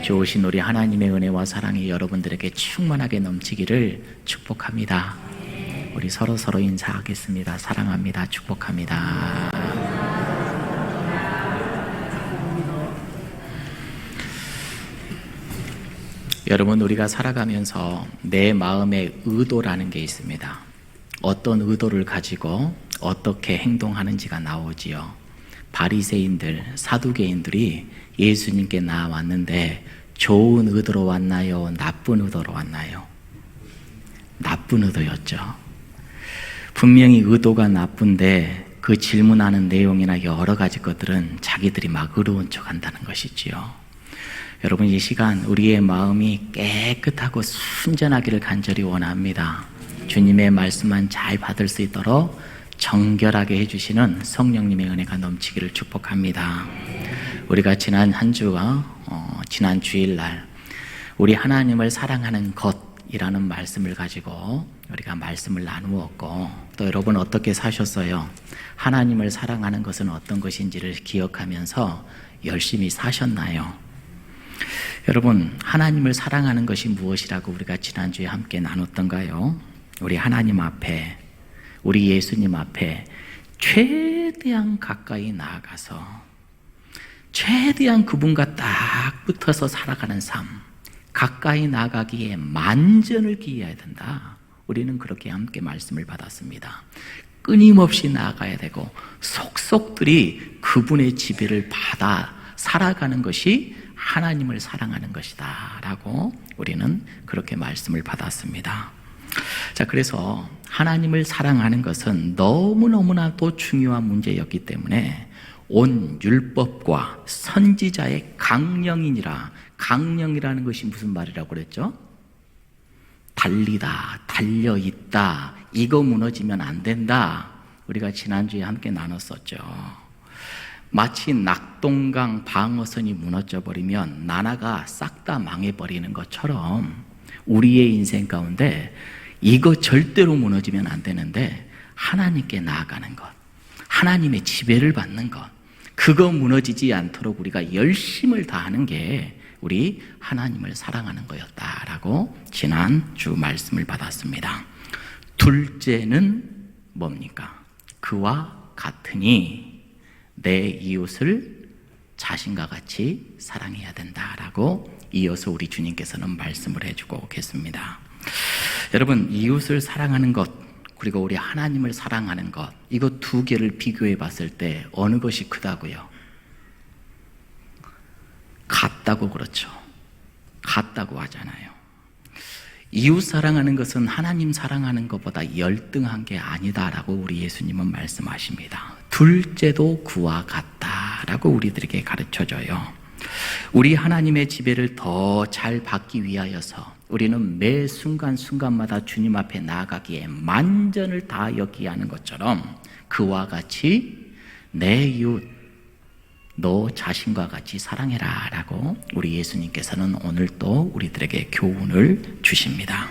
좋으신 우리 하나님의 은혜와 사랑이 여러분들에게 충만하게 넘치기를 축복합니다. 우리 서로 인사하겠습니다. 사랑합니다. 축복합니다. 여러분, 우리가 살아가면서 내 마음의 의도라는 게 있습니다. 어떤 의도를 가지고 어떻게 행동하는지가 나오지요. 바리새인들, 사두개인들이 예수님께 나왔는데 좋은 의도로 왔나요? 나쁜 의도로 왔나요? 나쁜 의도였죠. 분명히 의도가 나쁜데 그 질문하는 내용이나 여러 가지 것들은 자기들이 막 의로운 척 한다는 것이지요. 여러분, 이 시간 우리의 마음이 깨끗하고 순전하기를 간절히 원합니다. 주님의 말씀만 잘 받을 수 있도록 정결하게 해주시는 성령님의 은혜가 넘치기를 축복합니다. 우리가 지난 한 주가 지난 주일날 우리 하나님을 사랑하는 것이라는 말씀을 가지고 우리가 말씀을 나누었고, 또 여러분 어떻게 사셨어요? 하나님을 사랑하는 것은 어떤 것인지를 기억하면서 열심히 사셨나요? 여러분, 하나님을 사랑하는 것이 무엇이라고 우리가 지난주에 함께 나눴던가요? 우리 하나님 앞에, 우리 예수님 앞에 최대한 가까이 나아가서 최대한 그분과 딱 붙어서 살아가는 삶, 가까이 나가기에 만전을 기해야 된다. 우리는 그렇게 함께 말씀을 받았습니다. 끊임없이 나아가야 되고 속속들이 그분의 지배를 받아 살아가는 것이 하나님을 사랑하는 것이다 라고 우리는 그렇게 말씀을 받았습니다. 자, 그래서 하나님을 사랑하는 것은 너무너무나도 중요한 문제였기 때문에 온 율법과 선지자의 강령이니라. 강령이라는 것이 무슨 말이라고 그랬죠? 달리다, 달려있다, 이거 무너지면 안 된다. 우리가 지난주에 함께 나눴었죠. 마치 낙동강 방어선이 무너져 버리면 나라가 싹 다 망해버리는 것처럼 우리의 인생 가운데 이거 절대로 무너지면 안 되는데 하나님께 나아가는 것, 하나님의 지배를 받는 것, 그거 무너지지 않도록 우리가 열심을 다하는 게 우리 하나님을 사랑하는 거였다라고 지난주 말씀을 받았습니다. 둘째는 뭡니까? 그와 같으니 내 이웃을 자신과 같이 사랑해야 된다라고 이어서 우리 주님께서는 말씀을 해주고 계십니다. 여러분, 이웃을 사랑하는 것 그리고 우리 하나님을 사랑하는 것, 이거 두 개를 비교해 봤을 때 어느 것이 크다고요? 같다고 그렇죠. 같다고 하잖아요. 이웃 사랑하는 것은 하나님 사랑하는 것보다 열등한 게 아니다라고 우리 예수님은 말씀하십니다. 둘째도 그와 같다라고 우리들에게 가르쳐줘요. 우리 하나님의 지배를 더 잘 받기 위하여서 우리는 매 순간순간마다 주님 앞에 나아가기에 만전을 다하였기에 하는 것처럼 그와 같이 내 이웃 너 자신과 같이 사랑해라 라고 우리 예수님께서는 오늘 또 우리들에게 교훈을 주십니다.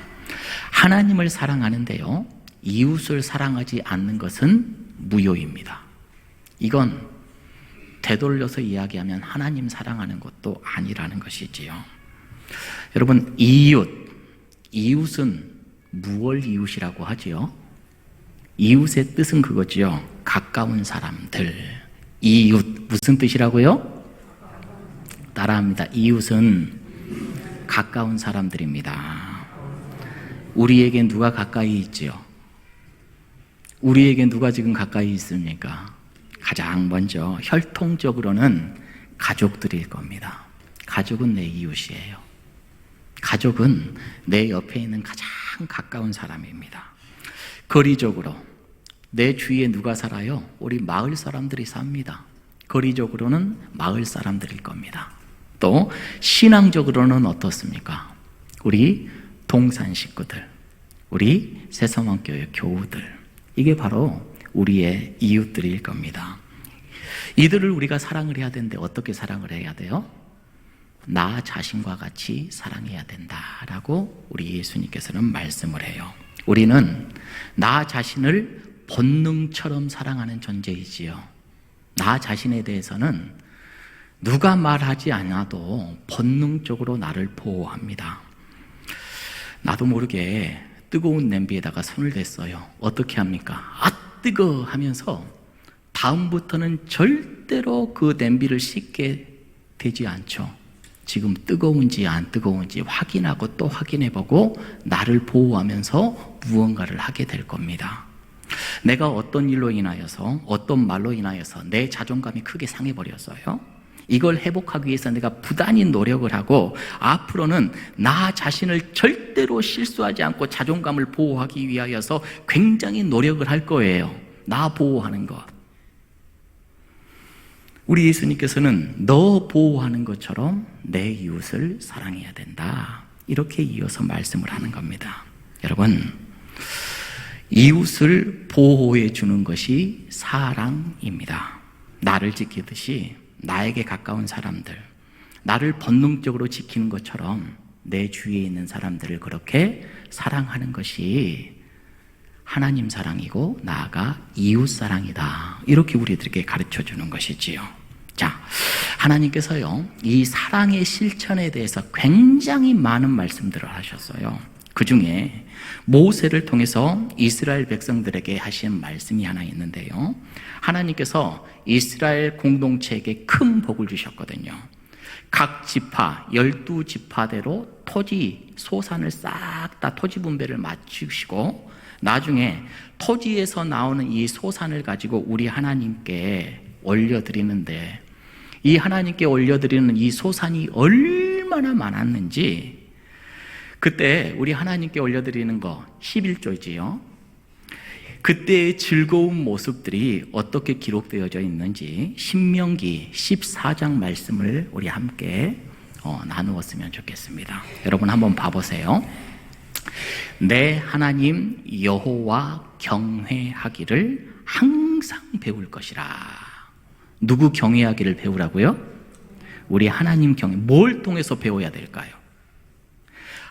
하나님을 사랑하는데요, 이웃을 사랑하지 않는 것은 무효입니다. 이건 되돌려서 이야기하면 하나님 사랑하는 것도 아니라는 것이지요. 여러분, 이웃은 무얼 이웃이라고 하지요? 이웃의 뜻은 그거지요. 가까운 사람들. 이웃 무슨 뜻이라고요? 따라합니다. 이웃은 가까운 사람들입니다. 우리에게 누가 가까이 있지요? 우리에게 누가 지금 가까이 있습니까? 가장 먼저 혈통적으로는 가족들일 겁니다. 가족은 내 이웃이에요. 가족은 내 옆에 있는 가장 가까운 사람입니다. 거리적으로 내 주위에 누가 살아요? 우리 마을 사람들이 삽니다. 거리적으로는 마을 사람들일 겁니다. 또 신앙적으로는 어떻습니까? 우리 동산 식구들, 우리 새서원교회 교우들, 이게 바로 우리의 이웃들일 겁니다. 이들을 우리가 사랑을 해야 되는데 어떻게 사랑을 해야 돼요? 나 자신과 같이 사랑해야 된다라고 우리 예수님께서는 말씀을 해요. 우리는 나 자신을 본능처럼 사랑하는 존재이지요. 나 자신에 대해서는 누가 말하지 않아도 본능적으로 나를 보호합니다. 나도 모르게 뜨거운 냄비에다가 손을 댔어요. 어떻게 합니까? 아, 뜨거 하면서 다음부터는 절대로 그 냄비를 씻게 되지 않죠. 지금 뜨거운지 안 뜨거운지 확인하고 또 확인해보고 나를 보호하면서 무언가를 하게 될 겁니다. 내가 어떤 일로 인하여서, 어떤 말로 인하여서 내 자존감이 크게 상해버렸어요. 이걸 회복하기 위해서 내가 부단히 노력을 하고 앞으로는 나 자신을 절대로 실수하지 않고 자존감을 보호하기 위하여서 굉장히 노력을 할 거예요. 나 보호하는 것. 우리 예수님께서는 너 보호하는 것처럼 내 이웃을 사랑해야 된다. 이렇게 이어서 말씀을 하는 겁니다. 여러분, 이웃을 보호해 주는 것이 사랑입니다. 나를 지키듯이 나에게 가까운 사람들, 나를 본능적으로 지키는 것처럼 내 주위에 있는 사람들을 그렇게 사랑하는 것이 하나님 사랑이고 나아가 이웃 사랑이다. 이렇게 우리들에게 가르쳐 주는 것이지요. 자, 하나님께서요, 이 사랑의 실천에 대해서 굉장히 많은 말씀들을 하셨어요. 그 중에 모세를 통해서 이스라엘 백성들에게 하신 말씀이 하나 있는데요. 하나님께서 이스라엘 공동체에게 큰 복을 주셨거든요. 각 지파, 12지파대로 토지, 소산을 싹 다 토지 분배를 맞추시고 나중에 토지에서 나오는 이 소산을 가지고 우리 하나님께 올려드리는데 이 하나님께 올려드리는 이 소산이 얼마나 많았는지 그때 우리 하나님께 올려드리는 거 11조지요. 그때의 즐거운 모습들이 어떻게 기록되어져 있는지 신명기 14장 말씀을 우리 함께 나누었으면 좋겠습니다. 여러분 한번 봐보세요. 내 하나님 여호와 경외하기를 항상 배울 것이라. 누구 경외하기를 배우라고요? 우리 하나님 경외. 뭘 통해서 배워야 될까요?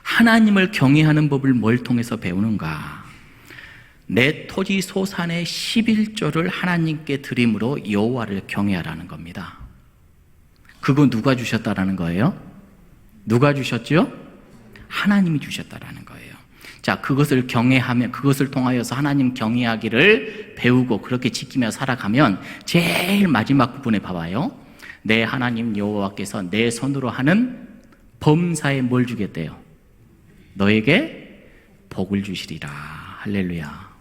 하나님을 경외하는 법을 뭘 통해서 배우는가? 내 토지 소산의 11조를 하나님께 드림으로 여호와를 경외하라는 겁니다. 그거 누가 주셨다라는 거예요? 누가 주셨죠? 하나님이 주셨다라는 거예요. 자, 그것을 경외하면, 그것을 통하여서 하나님 경외하기를 배우고 그렇게 지키며 살아가면 제일 마지막 부분에 봐봐요. 내 하나님 여호와께서 내 손으로 하는 범사에 뭘 주겠대요? 너에게 복을 주시리라. 할렐루야.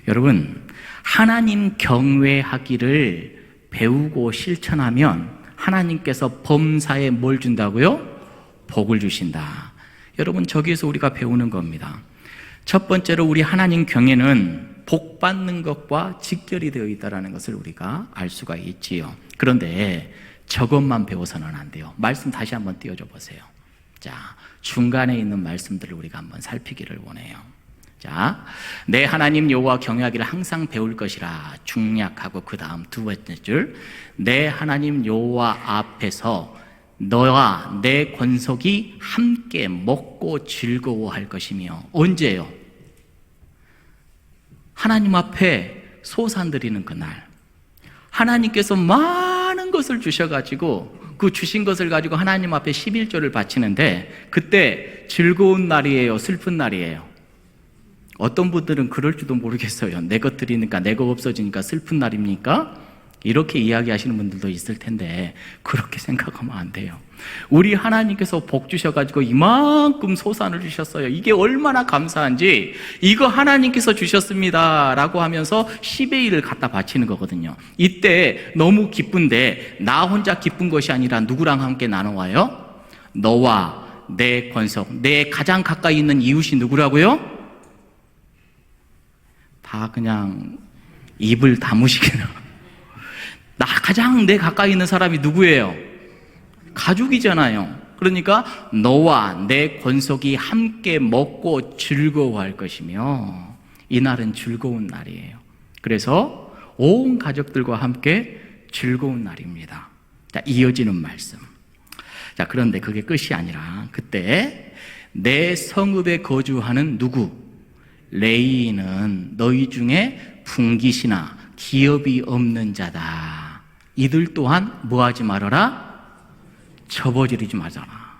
여러분, 하나님 경외하기를 배우고 실천하면 하나님께서 범사에 뭘 준다고요? 복을 주신다. 여러분, 저기에서 우리가 배우는 겁니다. 첫 번째로 우리 하나님 경외는 복 받는 것과 직결이 되어 있다는 것을 우리가 알 수가 있지요. 그런데 저것만 배워서는 안 돼요. 말씀 다시 한번 띄워줘 보세요. 자, 중간에 있는 말씀들을 우리가 한번 살피기를 원해요. 자, 내 하나님 여호와 경외하기를 항상 배울 것이라. 중약하고 그 다음 두 번째 줄, 내 하나님 여호와 앞에서 너와 내 권속이 함께 먹고 즐거워할 것이며. 언제요? 하나님 앞에 소산 드리는 그날. 하나님께서 많은 것을 주셔가지고 그 주신 것을 가지고 하나님 앞에 11조를 바치는데 그때 즐거운 날이에요? 슬픈 날이에요? 어떤 분들은 그럴지도 모르겠어요. 내 것 드리니까 내 것 없어지니까 슬픈 날입니까? 이렇게 이야기하시는 분들도 있을 텐데 그렇게 생각하면 안 돼요. 우리 하나님께서 복 주셔가지고 이만큼 소산을 주셨어요. 이게 얼마나 감사한지, 이거 하나님께서 주셨습니다 라고 하면서 10의 1을 갖다 바치는 거거든요. 이때 너무 기쁜데 나 혼자 기쁜 것이 아니라 누구랑 함께 나눠와요? 너와 내 권속, 내 가장 가까이 있는 이웃이 누구라고요? 다 그냥 입을 다무시기는. 나 가장 내 가까이 있는 사람이 누구예요? 가족이잖아요. 그러니까 너와 내 권속이 함께 먹고 즐거워할 것이며, 이날은 즐거운 날이에요. 그래서 온 가족들과 함께 즐거운 날입니다. 자, 이어지는 말씀. 자, 그런데 그게 끝이 아니라 그때 내 성읍에 거주하는 누구? 레위인은 너희 중에 분깃이나 기업이 없는 자다. 이들 또한 뭐하지 말아라? 접어지르지 마잖아.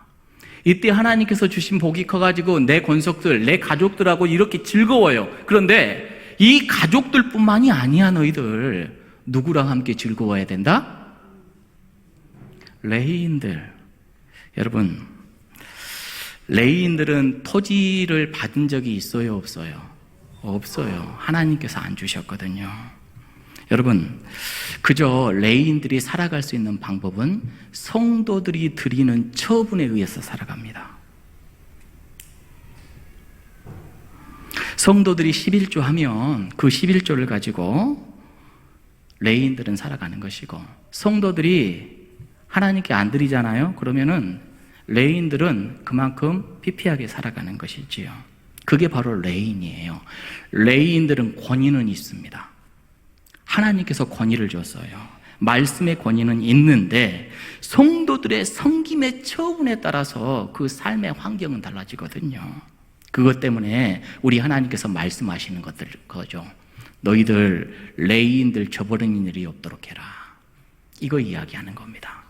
이때 하나님께서 주신 복이 커가지고 내 권속들, 내 가족들하고 이렇게 즐거워요. 그런데 이 가족들뿐만이 아니야. 너희들 누구랑 함께 즐거워야 된다? 레위인들. 여러분, 레위인들은 토지를 받은 적이 있어요, 없어요? 없어요. 하나님께서 안 주셨거든요. 여러분, 그저 레위인들이 살아갈 수 있는 방법은 성도들이 드리는 처분에 의해서 살아갑니다. 성도들이 11조 하면 그 11조를 가지고 레위인들은 살아가는 것이고, 성도들이 하나님께 안 드리잖아요. 그러면은 레위인들은 그만큼 피피하게 살아가는 것이지요. 그게 바로 레위인이에요. 레위인들은 권위는 있습니다. 하나님께서 권위를 줬어요. 말씀의 권위는 있는데 성도들의 섬김의 처분에 따라서 그 삶의 환경은 달라지거든요. 그것 때문에 우리 하나님께서 말씀하시는 거죠. 너희들 레위인들 저버리는 일이 없도록 해라. 이거 이야기하는 겁니다.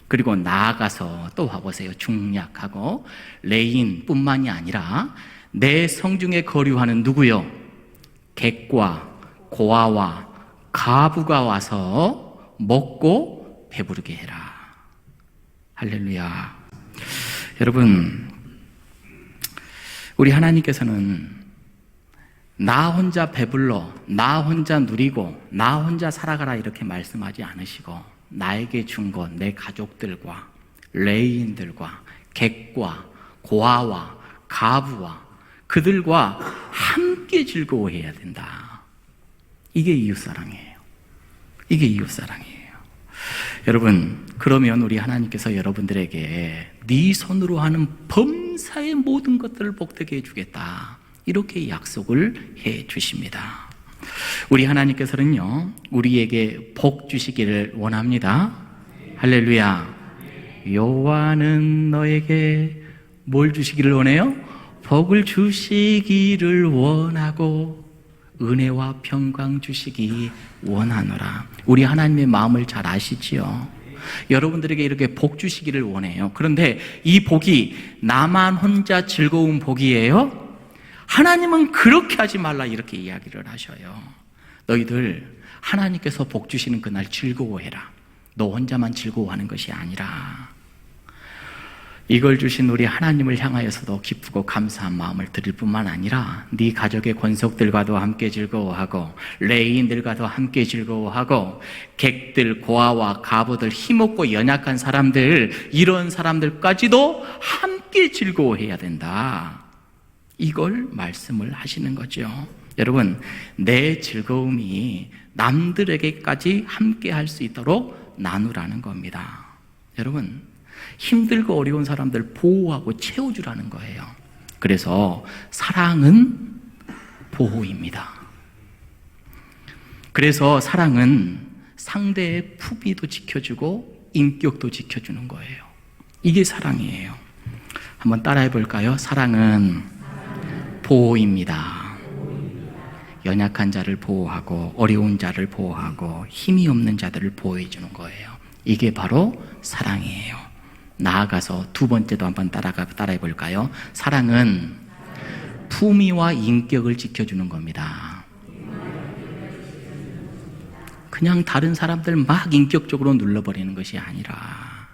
그리고 나아가서 또 봐보세요. 중약하고 레위인뿐만이 아니라 내 성중에 거류하는 누구요? 객과 고아와 가부가 와서 먹고 배부르게 해라. 할렐루야. 여러분, 우리 하나님께서는 나 혼자 배불러, 나 혼자 누리고, 나 혼자 살아가라 이렇게 말씀하지 않으시고 나에게 준 것, 내 가족들과 레위인들과 객과 고아와 가부와 그들과 함께 즐거워해야 된다. 이게 이웃사랑이에요. 이게 이웃사랑이에요. 여러분, 그러면 우리 하나님께서 여러분들에게 네 손으로 하는 범사의 모든 것들을 복되게 해주겠다. 이렇게 약속을 해 주십니다. 우리 하나님께서는요, 우리에게 복 주시기를 원합니다. 할렐루야. 여호와는 너에게 뭘 주시기를 원해요? 복을 주시기를 원하고 은혜와 평강 주시기 원하노라. 우리 하나님의 마음을 잘 아시지요? 여러분들에게 이렇게 복 주시기를 원해요. 그런데 이 복이 나만 혼자 즐거운 복이에요? 하나님은 그렇게 하지 말라 이렇게 이야기를 하셔요. 너희들 하나님께서 복 주시는 그날 즐거워해라. 너 혼자만 즐거워하는 것이 아니라 이걸 주신 우리 하나님을 향하여서도 기쁘고 감사한 마음을 드릴 뿐만 아니라 네 가족의 권속들과도 함께 즐거워하고 레위인들과도 함께 즐거워하고 객들, 고아와 가부들, 힘없고 연약한 사람들, 이런 사람들까지도 함께 즐거워해야 된다. 이걸 말씀을 하시는 거죠. 여러분, 내 즐거움이 남들에게까지 함께 할 수 있도록 나누라는 겁니다. 여러분, 힘들고 어려운 사람들 보호하고 채워주라는 거예요. 그래서 사랑은 보호입니다. 그래서 사랑은 상대의 품위도 지켜주고 인격도 지켜주는 거예요. 이게 사랑이에요. 한번 따라해 볼까요? 사랑은 보호입니다. 연약한 자를 보호하고 어려운 자를 보호하고 힘이 없는 자들을 보호해 주는 거예요. 이게 바로 사랑이에요. 나아가서 두 번째도 한번 따라해 볼까요? 사랑은 품위와 인격을 지켜주는 겁니다. 그냥 다른 사람들 막 인격적으로 눌러버리는 것이 아니라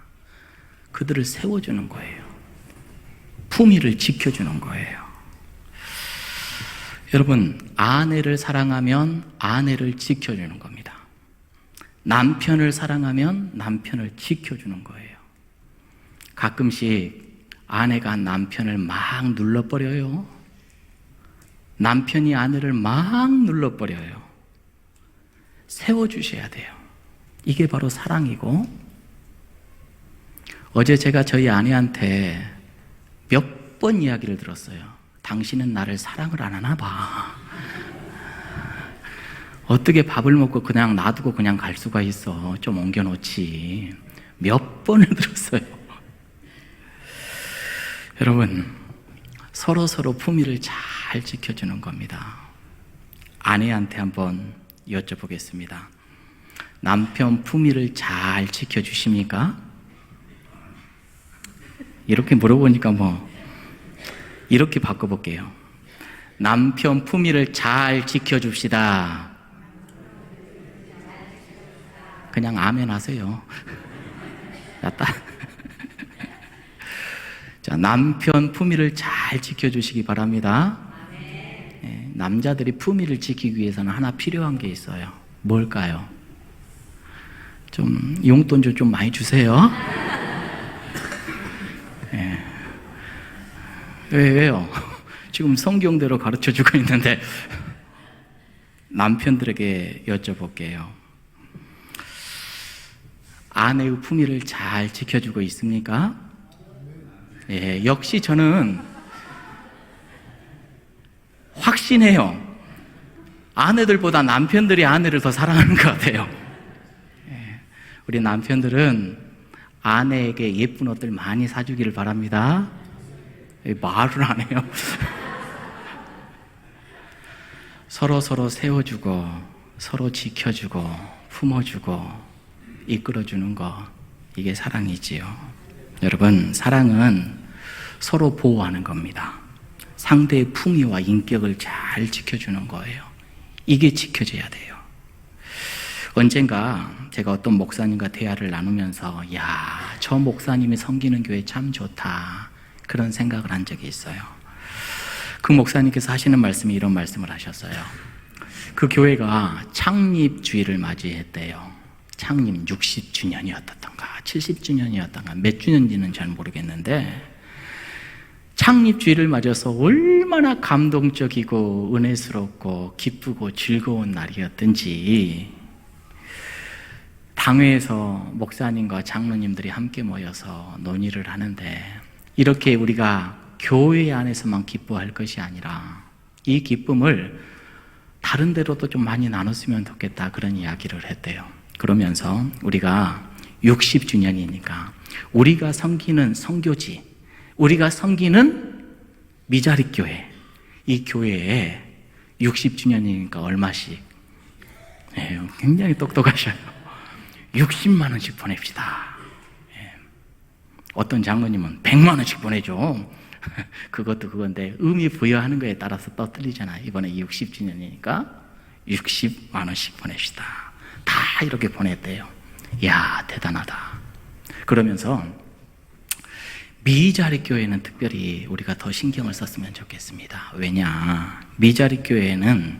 그들을 세워주는 거예요. 품위를 지켜주는 거예요. 여러분, 아내를 사랑하면 아내를 지켜주는 겁니다. 남편을 사랑하면 남편을 지켜주는 거예요. 가끔씩 아내가 남편을 막 눌러버려요. 남편이 아내를 막 눌러버려요. 세워주셔야 돼요. 이게 바로 사랑이고, 어제 제가 저희 아내한테 몇 번 이야기를 들었어요. 당신은 나를 사랑을 안 하나 봐. 어떻게 밥을 먹고 그냥 놔두고 그냥 갈 수가 있어. 좀 옮겨놓지. 몇 번을 들었어요. 여러분, 서로 품위를 잘 지켜주는 겁니다. 아내한테 한번 여쭤보겠습니다. 남편 품위를 잘 지켜주십니까? 이렇게 물어보니까 이렇게 바꿔볼게요. 남편 품위를 잘 지켜줍시다. 그냥 아멘 하세요. 자, 남편 품위를 잘 지켜주시기 바랍니다. 네, 남자들이 품위를 지키기 위해서는 하나 필요한 게 있어요. 뭘까요? 좀 용돈 좀 많이 주세요. 네. 왜요? 지금 성경대로 가르쳐 주고 있는데 남편들에게 여쭤볼게요. 아내의 품위를 잘 지켜주고 있습니까? 예, 역시 저는 확신해요. 아내들보다 남편들이 아내를 더 사랑하는 것 같아요. 예, 우리 남편들은 아내에게 예쁜 옷들 많이 사주기를 바랍니다. 말을 안 해요. 서로 세워주고 서로 지켜주고 품어주고 이끌어주는 거, 이게 사랑이지요. 여러분, 사랑은 서로 보호하는 겁니다. 상대의 품위와 인격을 잘 지켜주는 거예요. 이게 지켜져야 돼요. 언젠가 제가 어떤 목사님과 대화를 나누면서 저 목사님이 섬기는 교회 참 좋다, 그런 생각을 한 적이 있어요. 그 목사님께서 하시는 말씀이 이런 말씀을 하셨어요. 그 교회가 창립주의를 맞이했대요. 창립 60주년이었던가 70주년이었던가 몇 주년인지는 잘 모르겠는데, 창립주의를 맞아서 얼마나 감동적이고 은혜스럽고 기쁘고 즐거운 날이었든지 당회에서 목사님과 장로님들이 함께 모여서 논의를 하는데, 이렇게 우리가 교회 안에서만 기뻐할 것이 아니라 이 기쁨을 다른 데로도 좀 많이 나눴으면 좋겠다, 그런 이야기를 했대요. 그러면서 우리가 60주년이니까 우리가 섬기는 선교지, 우리가 섬기는 미자립교회, 이 교회에 60주년이니까 얼마씩, 굉장히 똑똑하셔요. 60만 원씩 보냅시다. 어떤 장로님은 100만 원씩 보내줘. 그것도 그건데 의미 부여하는 거에 따라서 또 틀리잖아요. 이번에 60주년이니까 60만 원씩 보냅시다. 다 이렇게 보냈대요. 이야, 대단하다. 그러면서 미자립 교회는 특별히 우리가 더 신경을 썼으면 좋겠습니다. 왜냐, 미자립 교회는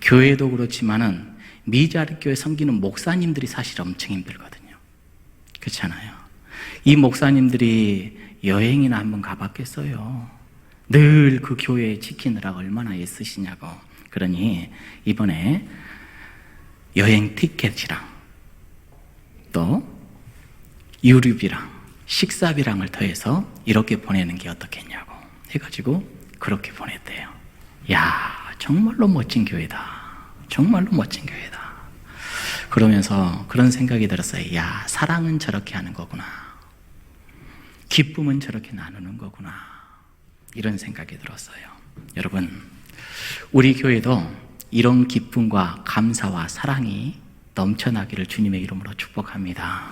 교회도 그렇지만은 미자립 교회 섬기는 목사님들이 사실 엄청 힘들거든요. 그렇잖아요. 이 목사님들이 여행이나 한번 가봤겠어요? 늘 그 교회 지키느라 얼마나 애쓰시냐고. 그러니 이번에 여행 티켓이랑 또 유류비랑 식사비랑을 더해서 이렇게 보내는 게 어떻겠냐고 해가지고 그렇게 보냈대요. 야, 정말로 멋진 교회다. 정말로 멋진 교회다. 그러면서 그런 생각이 들었어요. 야, 사랑은 저렇게 하는 거구나. 기쁨은 저렇게 나누는 거구나. 이런 생각이 들었어요. 여러분, 우리 교회도 이런 기쁨과 감사와 사랑이 넘쳐나기를 주님의 이름으로 축복합니다.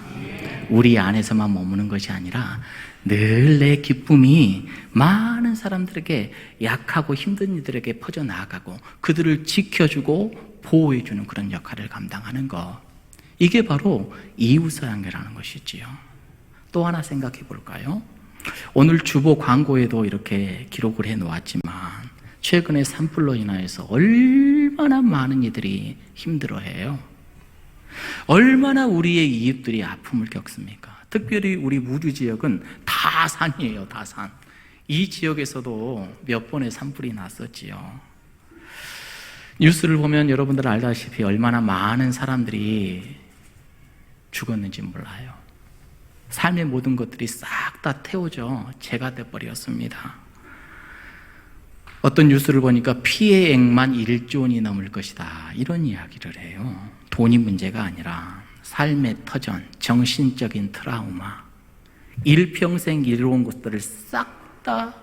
우리 안에서만 머무는 것이 아니라 늘 내 기쁨이 많은 사람들에게, 약하고 힘든 이들에게 퍼져나가고 그들을 지켜주고 보호해주는 그런 역할을 감당하는 것, 이게 바로 이웃사랑이라는 것이지요. 또 하나 생각해 볼까요? 오늘 주보 광고에도 이렇게 기록을 해 놓았지만 최근에 산불로 인하여서 얼마나 많은 이들이 힘들어해요. 얼마나 우리의 이웃들이 아픔을 겪습니까? 특별히 우리 무주 지역은 다 산이에요. 다 산. 이 지역에서도 몇 번의 산불이 났었지요. 뉴스를 보면 여러분들 알다시피 얼마나 많은 사람들이 죽었는지 몰라요. 삶의 모든 것들이 싹 다 태워져 재가 돼버렸습니다. 어떤 뉴스를 보니까 피해액만 1조 원이 넘을 것이다, 이런 이야기를 해요. 돈이 문제가 아니라 삶의 터전, 정신적인 트라우마, 일평생 이뤄온 것들을 싹 다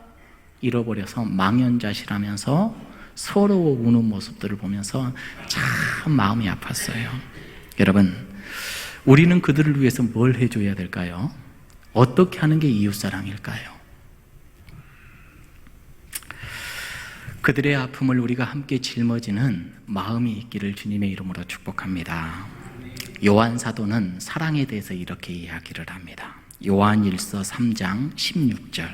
잃어버려서 망연자실하면서 서로 우는 모습들을 보면서 참 마음이 아팠어요. 여러분, 우리는 그들을 위해서 뭘 해줘야 될까요? 어떻게 하는 게 이웃사랑일까요? 그들의 아픔을 우리가 함께 짊어지는 마음이 있기를 주님의 이름으로 축복합니다. 요한 사도는 사랑에 대해서 이렇게 이야기를 합니다. 요한일서 3장 16절.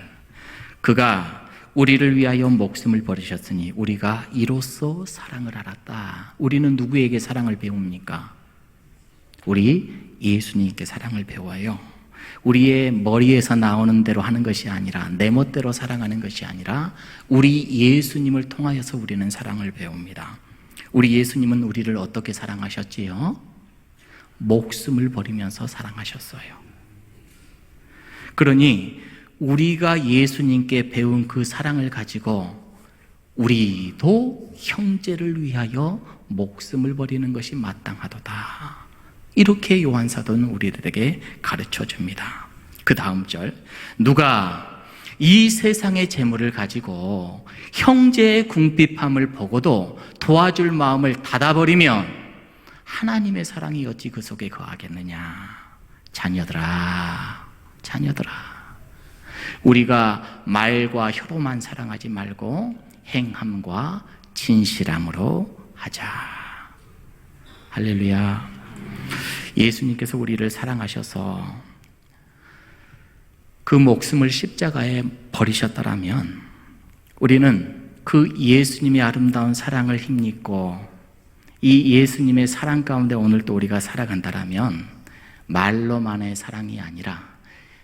그가 우리를 위하여 목숨을 버리셨으니 우리가 이로써 사랑을 알았다. 우리는 누구에게 사랑을 배웁니까? 우리 예수님께 사랑을 배워요. 우리의 머리에서 나오는 대로 하는 것이 아니라, 내 멋대로 사랑하는 것이 아니라 우리 예수님을 통하여서 우리는 사랑을 배웁니다. 우리 예수님은 우리를 어떻게 사랑하셨지요? 목숨을 버리면서 사랑하셨어요. 그러니 우리가 예수님께 배운 그 사랑을 가지고 우리도 형제를 위하여 목숨을 버리는 것이 마땅하도다. 이렇게 요한 사도는 우리들에게 가르쳐 줍니다. 그 다음 절, 누가 이 세상의 재물을 가지고 형제의 궁핍함을 보고도 도와줄 마음을 닫아버리면 하나님의 사랑이 어찌 그 속에 거하겠느냐. 자녀들아, 우리가 말과 혀로만 사랑하지 말고 행함과 진실함으로 하자. 할렐루야. 예수님께서 우리를 사랑하셔서 그 목숨을 십자가에 버리셨다라면 우리는 그 예수님의 아름다운 사랑을 힘입고 이 예수님의 사랑 가운데 오늘 또 우리가 살아간다라면 말로만의 사랑이 아니라,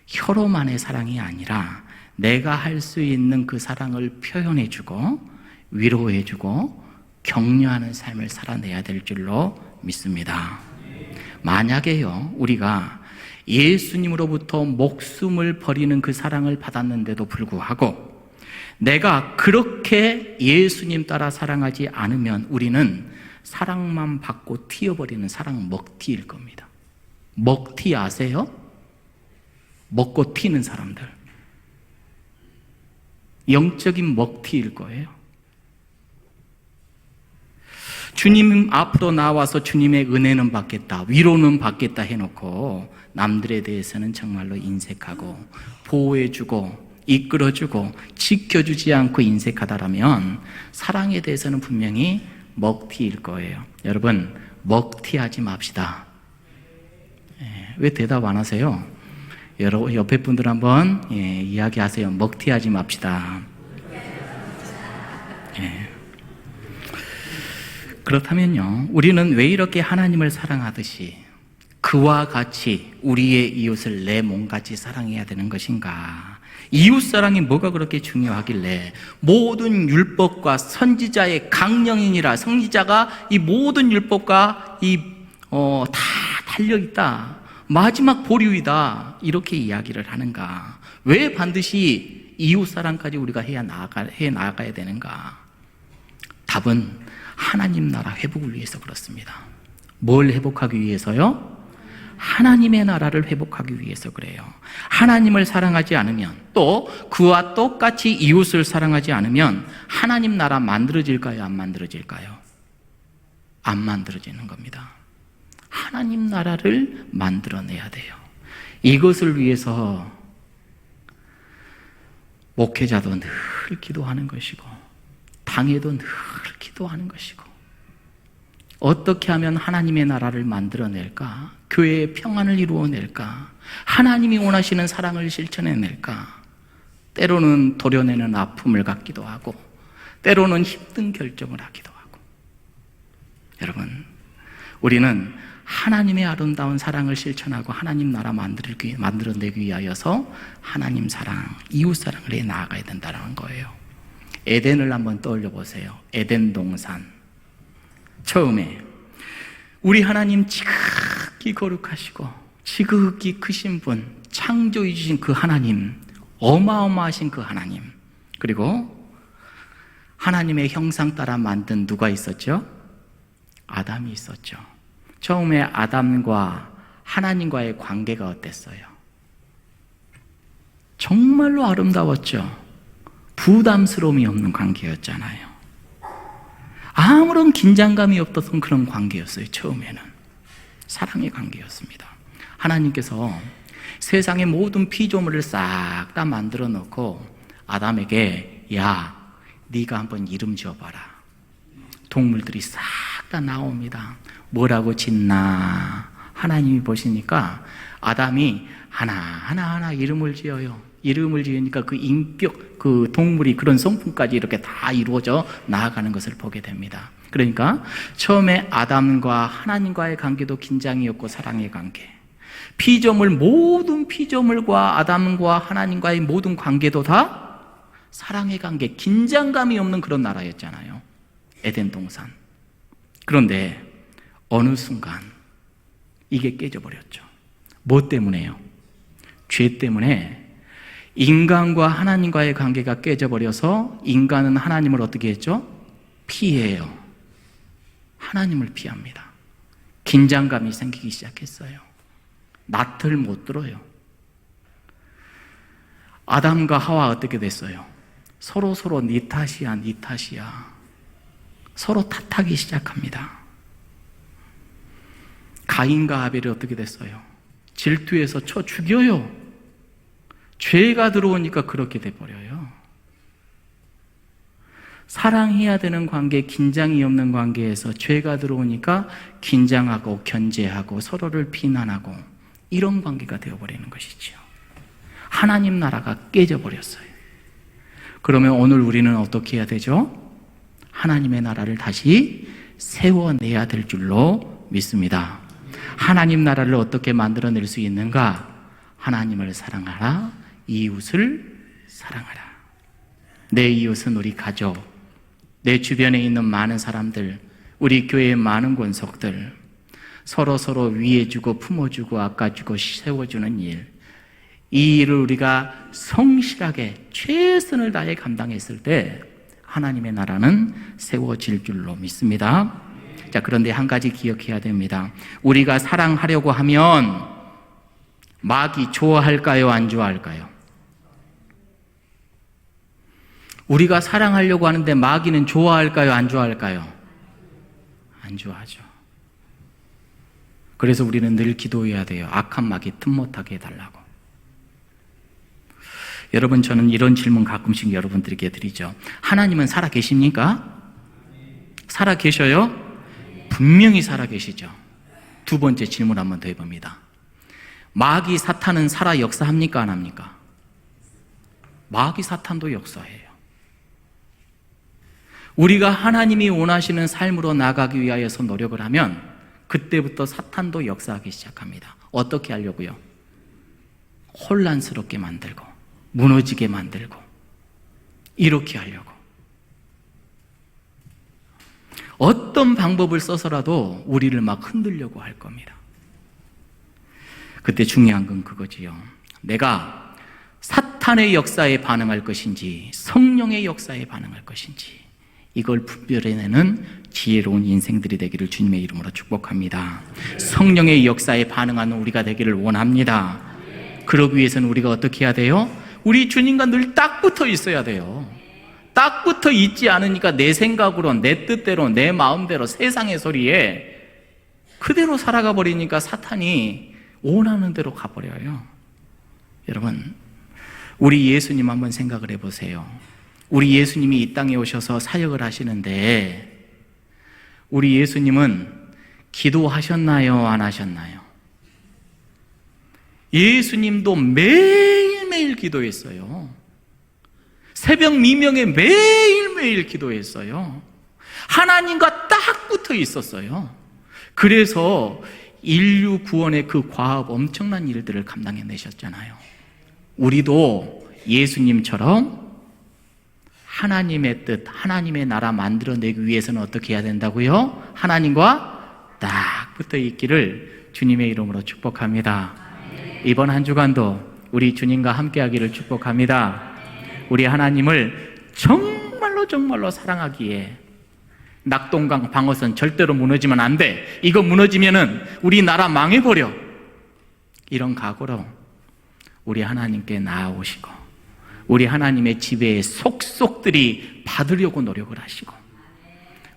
혀로만의 사랑이 아니라 내가 할 수 있는 그 사랑을 표현해주고 위로해주고 격려하는 삶을 살아내야 될 줄로 믿습니다. 만약에요, 우리가 예수님으로부터 목숨을 버리는 그 사랑을 받았는데도 불구하고 내가 그렇게 예수님 따라 사랑하지 않으면 우리는 사랑만 받고 튀어버리는 사랑 먹튀일 겁니다. 먹튀 아세요? 먹고 튀는 사람들. 영적인 먹튀일 거예요. 주님 앞으로 나와서 주님의 은혜는 받겠다, 위로는 받겠다 해놓고 남들에 대해서는 정말로 인색하고 보호해주고 이끌어주고 지켜주지 않고 인색하다라면 사랑에 대해서는 분명히 먹튀일 거예요. 여러분, 먹튀하지 맙시다. 왜 대답 안 하세요? 여러분, 옆에 분들 한번 이야기하세요. 먹튀하지 맙시다. 그렇다면요, 우리는 왜 이렇게 하나님을 사랑하듯이 그와 같이 우리의 이웃을 내 몸같이 사랑해야 되는 것인가? 이웃사랑이 뭐가 그렇게 중요하길래 모든 율법과 선지자의 강령이니라, 선지자가 이 모든 율법과 다 달려있다, 마지막 보류이다, 이렇게 이야기를 하는가? 왜 반드시 이웃사랑까지 우리가 해 나가야 되는가? 답은 하나님 나라 회복을 위해서 그렇습니다. 뭘 회복하기 위해서요? 하나님의 나라를 회복하기 위해서 그래요. 하나님을 사랑하지 않으면, 또 그와 똑같이 이웃을 사랑하지 않으면 하나님 나라 만들어질까요? 안 만들어질까요? 안 만들어지는 겁니다. 하나님 나라를 만들어내야 돼요. 이것을 위해서 목회자도 늘 기도하는 것이고 당회도 늘 기도하는 것이고, 어떻게 하면 하나님의 나라를 만들어낼까? 교회의 평안을 이루어낼까? 하나님이 원하시는 사랑을 실천해낼까? 때로는 도려내는 아픔을 갖기도 하고 때로는 힘든 결정을 하기도 하고. 여러분, 우리는 하나님의 아름다운 사랑을 실천하고 하나님 나라 만들어내기 위하여서 하나님 사랑, 이웃 사랑을 해 나아가야 된다는 거예요. 에덴을 한번 떠올려 보세요. 에덴 동산. 처음에 우리 하나님 지극히 거룩하시고 지극히 크신 분, 창조해 주신 그 하나님, 어마어마하신 그 하나님, 그리고 하나님의 형상 따라 만든 누가 있었죠? 아담이 있었죠. 처음에 아담과 하나님과의 관계가 어땠어요? 정말로 아름다웠죠. 부담스러움이 없는 관계였잖아요. 아무런 긴장감이 없었던 그런 관계였어요. 처음에는 사랑의 관계였습니다. 하나님께서 세상의 모든 피조물을 싹 다 만들어 놓고 아담에게 야, 네가 한번 이름 지어봐라. 동물들이 싹 다 나옵니다. 뭐라고 짓나? 하나님이 보시니까 아담이 하나하나 이름을 지어요. 이름을 지으니까 그 인격, 그 동물이 그런 성품까지 이렇게 다 이루어져 나아가는 것을 보게 됩니다. 그러니까 처음에 아담과 하나님과의 관계도 긴장이었고 사랑의 관계, 모든 피조물과 아담과 하나님과의 모든 관계도 다 사랑의 관계, 긴장감이 없는 그런 나라였잖아요. 에덴 동산. 그런데 어느 순간 이게 깨져버렸죠. 뭐 때문에요? 죄 때문에 인간과 하나님과의 관계가 깨져버려서 인간은 하나님을 어떻게 했죠? 피해요. 하나님을 피합니다. 긴장감이 생기기 시작했어요. 낯을 못 들어요. 아담과 하와 어떻게 됐어요? 서로 네 탓이야, 네 탓이야. 서로 탓하기 시작합니다. 가인과 아벨이 어떻게 됐어요? 질투해서 쳐 죽여요. 죄가 들어오니까 그렇게 돼버려요. 사랑해야 되는 관계, 긴장이 없는 관계에서 죄가 들어오니까 긴장하고 견제하고 서로를 비난하고 이런 관계가 되어버리는 것이죠. 하나님 나라가 깨져버렸어요. 그러면 오늘 우리는 어떻게 해야 되죠? 하나님의 나라를 다시 세워내야 될 줄로 믿습니다. 하나님 나라를 어떻게 만들어낼 수 있는가? 하나님을 사랑하라, 이웃을 사랑하라. 내 이웃은 우리 가족, 내 주변에 있는 많은 사람들, 우리 교회의 많은 권속들, 서로 위해주고 품어주고 아껴주고 세워주는 일, 이 일을 우리가 성실하게 최선을 다해 감당했을 때 하나님의 나라는 세워질 줄로 믿습니다. 자, 그런데 한 가지 기억해야 됩니다. 우리가 사랑하려고 하면 마귀 좋아할까요? 안 좋아할까요? 우리가 사랑하려고 하는데 마귀는 좋아할까요? 안 좋아할까요? 안 좋아하죠. 그래서 우리는 늘 기도해야 돼요. 악한 마귀 틈 못하게 해달라고. 여러분, 저는 이런 질문 가끔씩 여러분들에게 드리죠. 하나님은 살아 계십니까? 살아 계셔요? 분명히 살아 계시죠. 두 번째 질문 한번 더 해봅니다. 마귀 사탄은 살아 역사합니까? 안 합니까? 마귀 사탄도 역사해요. 우리가 하나님이 원하시는 삶으로 나가기 위하여서 노력을 하면 그때부터 사탄도 역사하기 시작합니다. 어떻게 하려고요? 혼란스럽게 만들고 무너지게 만들고 이렇게 하려고. 어떤 방법을 써서라도 우리를 막 흔들려고 할 겁니다. 그때 중요한 건 그거지요. 내가 사탄의 역사에 반응할 것인지 성령의 역사에 반응할 것인지 이걸 분별해내는 지혜로운 인생들이 되기를 주님의 이름으로 축복합니다. 성령의 역사에 반응하는 우리가 되기를 원합니다. 그러기 위해서는 우리가 어떻게 해야 돼요? 우리 주님과 늘 딱 붙어 있어야 돼요. 딱 붙어 있지 않으니까 내 생각으로, 내 뜻대로, 내 마음대로 세상의 소리에 그대로 살아가 버리니까 사탄이 원하는 대로 가버려요. 여러분, 우리 예수님 한번 생각을 해보세요. 우리 예수님이 이 땅에 오셔서 사역을 하시는데 우리 예수님은 기도하셨나요? 안 하셨나요? 예수님도 매일매일 기도했어요. 새벽 미명에 매일매일 기도했어요. 하나님과 딱 붙어 있었어요. 그래서 인류 구원의 그 과업 엄청난 일들을 감당해내셨잖아요. 우리도 예수님처럼 하나님의 뜻, 하나님의 나라 만들어내기 위해서는 어떻게 해야 된다고요? 하나님과 딱 붙어 있기를 주님의 이름으로 축복합니다. 이번 한 주간도 우리 주님과 함께하기를 축복합니다. 우리 하나님을 정말로 사랑하기에 낙동강 방어선 절대로 무너지면 안 돼. 이거 무너지면은 우리 나라 망해버려. 이런 각오로 우리 하나님께 나아오시고 우리 하나님의 지배에 속속들이 받으려고 노력을 하시고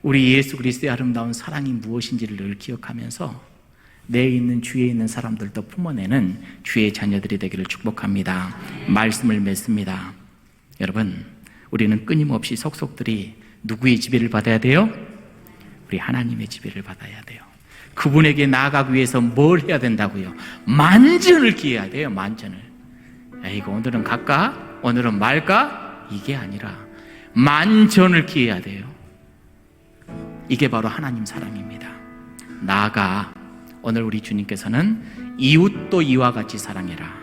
우리 예수 그리스도의 아름다운 사랑이 무엇인지를 늘 기억하면서 내에 있는 주위에 있는 사람들도 품어내는 주의 자녀들이 되기를 축복합니다. 말씀을 맺습니다. 여러분, 우리는 끊임없이 속속들이 누구의 지배를 받아야 돼요? 우리 하나님의 지배를 받아야 돼요. 그분에게 나아가기 위해서 뭘 해야 된다고요? 만전을 기해야 돼요. 만전을. 이거 오늘은 갈까? 오늘은 말까? 이게 아니라 만전을 기해야 돼요. 이게 바로 하나님 사랑입니다. 나아가 오늘 우리 주님께서는 이웃도 이와 같이 사랑해라.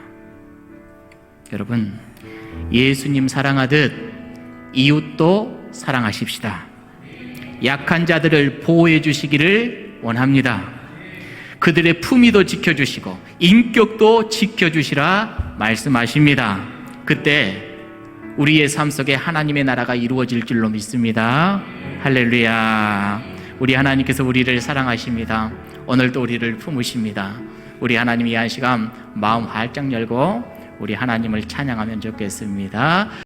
여러분, 예수님 사랑하듯 이웃도 사랑하십시다. 약한 자들을 보호해 주시기를 원합니다. 그들의 품위도 지켜주시고 인격도 지켜주시라 말씀하십니다. 그때 우리의 삶 속에 하나님의 나라가 이루어질 줄로 믿습니다. 할렐루야. 우리 하나님께서 우리를 사랑하십니다. 오늘도 우리를 품으십니다. 우리 하나님 이 한 시간 마음 활짝 열고 우리 하나님을 찬양하면 좋겠습니다.